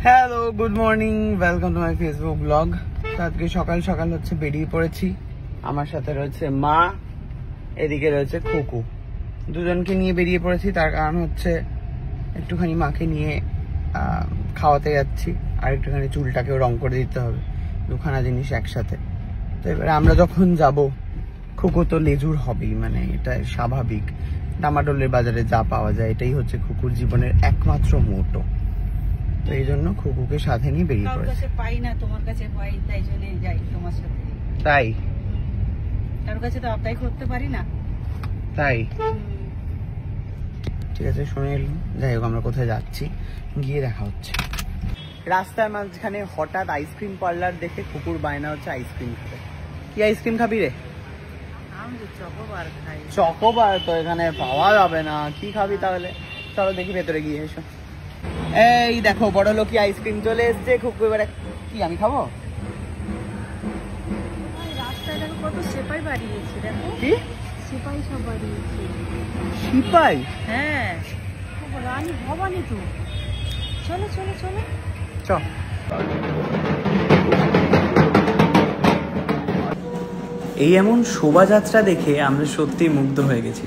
Hello, good morning, welcome to my Facebook blog. আজকে সকাল সকাল হচ্ছে বেরিয়ে পড়েছি। আমার সাথে রয়েছে মা, এদিকে রয়েছে খুকু। দুজনকে নিয়ে বেরিয়ে পড়েছি, তার কারণ হচ্ছে একটুখানি মাকে নিয়ে খাওয়াতে যাচ্ছি, আর একটুখানি চুলটাকেও রং করে দিতে হবে, দুখানা জিনিস একসাথে। তো এবারে আমরা যখন যাব, খুকু তো লেজুর হবেই, মানে এটা স্বাভাবিক। ডামাডোলের বাজারে যা পাওয়া যায় এটাই হচ্ছে খুকুর জীবনের একমাত্র মোটো। তো এই জন্য খুকুকে সাথে নিয়ে বেরিয়ে পড়েছে। পাই না, তোমার কাছে পাই, তাই জন্য যাই তোমার সাথে। তাই কার কাছে তো আবদাই করতে পারি না, তাই ঠিক আছে, শুনে এলাম। যাই হোক, আমরা কোথায় যাচ্ছি গিয়ে দেখা হচ্ছে। রাস্তার মাঝখানে হঠাৎ আইসক্রিম পার্লার দেখে কুকুর বায়না হচ্ছে আইসক্রিম খাবে। কি আইসক্রিম খাবি রে? আমি তো চকোবার খাই। চকোবার তো এখানে পাওয়া যাবে না, কি খাবি তাহলে? চলো দেখি ভেতরে গিয়ে এসো। এই দেখো, বড় লোকি আইসক্রিম চলে এসছে। খুকু এবারে কি আমি খাবো? রাস্তায় দেখো কত সেপাই বাড়িয়েছে, দেখো কি সেপাই সব বাড়িয়েছে। সিপাই? হ্যাঁ, রানী ভবানী তো। চলো চলো চলো, চল। এই এমন শোভাযাত্রা দেখে আমরা সত্যি মুগ্ধ হয়ে গেছি।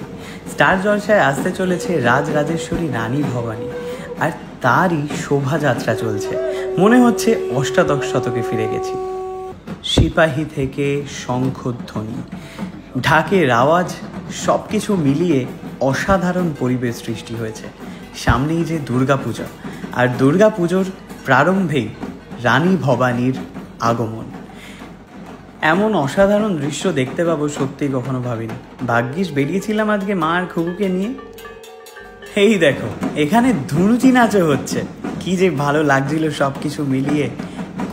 স্টার জলসায় আসতে চলেছে রাজরাজেশ্বরী রানী ভবানী, আর তারই শোভাযাত্রা চলছে। মনে হচ্ছে অষ্টাদশ শতকে ফিরে গেছি। সিপাহী থেকে শঙ্খধ্বনি, ঢাকের আওয়াজ, সব কিছু মিলিয়ে অসাধারণ পরিবেশ সৃষ্টি হয়েছে। সামনেই যে দুর্গাপূজা, আর দুর্গাপুজোর প্রারম্ভেই রানী ভবানীর আগমন। এমন অসাধারণ দৃশ্য দেখতে পাবো সত্যি কখনো ভাবিনি। ভাগ্যিস বেরিয়েছিলাম আজকে মা আর খুকুকে নিয়ে। এই দেখো, এখানে ধুনুচি নাচও হচ্ছে। কি যে ভালো লাগছিল, সব কিছু মিলিয়ে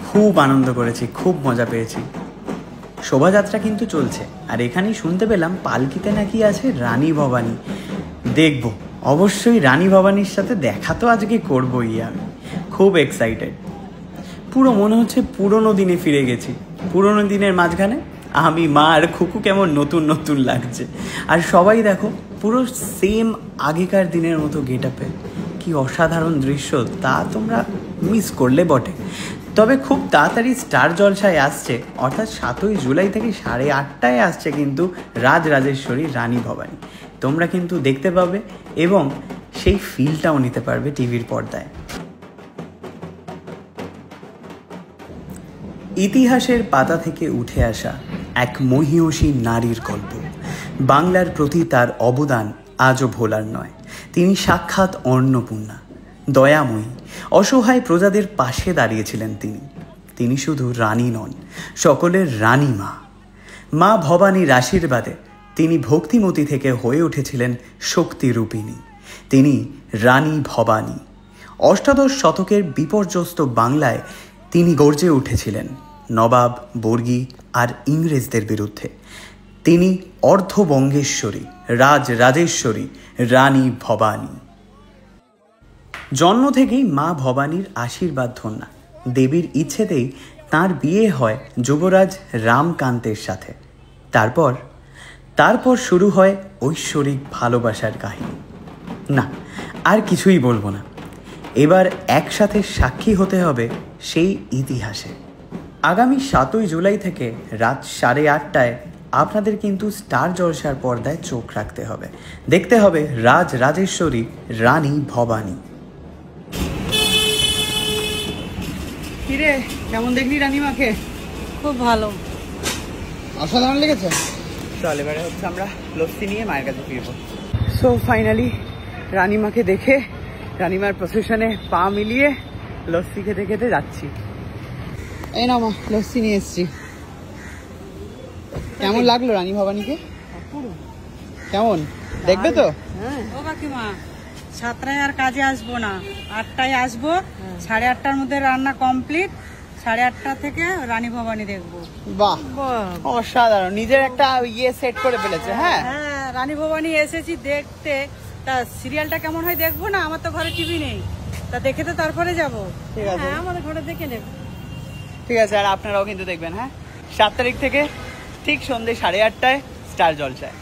খুব আনন্দ করেছি, খুব মজা পেয়েছি। শোভাযাত্রা কিন্তু চলছে, আর এখানেই শুনতে পেলাম পালকিতে নাকি আছে রানী ভবানী। দেখব, অবশ্যই রানী ভবানীর সাথে দেখা তো আজকে করবই। আমি খুব এক্সাইটেড। পুরো মনে হচ্ছে পুরোনো দিনে ফিরে গেছি। পুরোনো দিনের মাঝখানে আমি, মা আর খুকু কেমন নতুন নতুন লাগছে। আর সবাই দেখো পুরো সেম আগেকার দিনের মতো গেট আপে। কি অসাধারণ দৃশ্য, তা তোমরা মিস করলে বটে। তবে খুব তাড়াতাড়ি স্টার জলসায় আসছে, অর্থাৎ 7ই জুলাই থেকে 8:30টায় আসছে কিন্তু রাজরাজেশ্বরী রানী ভবানী। তোমরা কিন্তু দেখতে পাবে এবং সেই ফিলটাও নিতে পারবে টিভির পর্দায়। ইতিহাসের পাতা থেকে উঠে আসা এক মহিয়সী নারীর গল্প। বাংলার প্রতি তার অবদান আজও ভোলার নয়। তিনি সাক্ষাৎ অন্নপূর্ণা, দয়াময়ী, অসহায় প্রজাদের পাশে দাঁড়িয়েছিলেন তিনি শুধু রানী নন, সকলের রানী মা। মা ভবানীর আশীর্বাদে তিনি ভক্তিমতী থেকে হয়ে উঠেছিলেন শক্তিরূপিণী। তিনি রানী ভবানী। অষ্টাদশ শতকের বিপর্যস্ত বাংলায় তিনি গর্জে উঠেছিলেন নবাব, বর্গী আর ইংরেজদের বিরুদ্ধে। তিনি অর্ধবঙ্গেশ্বরী, রাজরাজেশ্বরী রানী ভবানী। জন্ম থেকেই মা ভবানীর আশীর্বাদ ধন্যা। দেবীর ইচ্ছেতেই তাঁর বিয়ে হয় যুবরাজ রামকান্তের সাথে। তারপর শুরু হয় ঐশ্বরিক ভালোবাসার কাহিনী। না, আর কিছুই বলবো না। এবার একসাথে সাক্ষী হতে হবে সেই ইতিহাসে। আগামী 7ই জুলাই থেকে রাত 8:30টায় আপনাদের কিন্তু স্টার জলসার পর্দায় চোখ রাখতে হবে। দেখতে হবে রাজরাজেশ্বরী রানী ভবানী। কিরে, কেমন দেখলি রানীমাকে? খুব ভালো, অসাধারণ লেগেছে। চল, এবারে হচ্ছে আমরা লস্যি নিয়ে মায়ের কাছে ফিরবো। সো ফাইনালি রানীমাকে দেখে, রানীমার প্রসেশনে পা মিলিয়ে লস্যি খেতে খেতে যাচ্ছি। এই না মা, লস্যি নিয়ে এসছি। কেমন লাগলো রানী ভবানীকে? কেমন দেখবে তো? ও কাকিমা, 7টায় আর কাজে আসবো না, 8টায় আসবো। 8:30টার মধ্যে রান্না কমপ্লিট। 8:30টা থেকে রানী ভবানী দেখবো। বাহ, অসাধারণ। নিজের একটা ইয়ে সেট করে ফেলেছে। হ্যাঁ হ্যাঁ, রানী ভবানী এসেছি দেখতে। তা সিরিয়ালটা কেমন হয় দেখবো না, আমার তো ঘরে টিভি নেই। তা দেখে তো তারপরে যাবো। ঠিক আছে, আমাদের ঘরে দেখে নেব। ঠিক আছে, আর আপনারাও কিন্তু দেখবেন। হ্যাঁ, 7 তারিখ থেকে ঠিক সন্ধ্যে 8:30টায় স্টার জলসায়।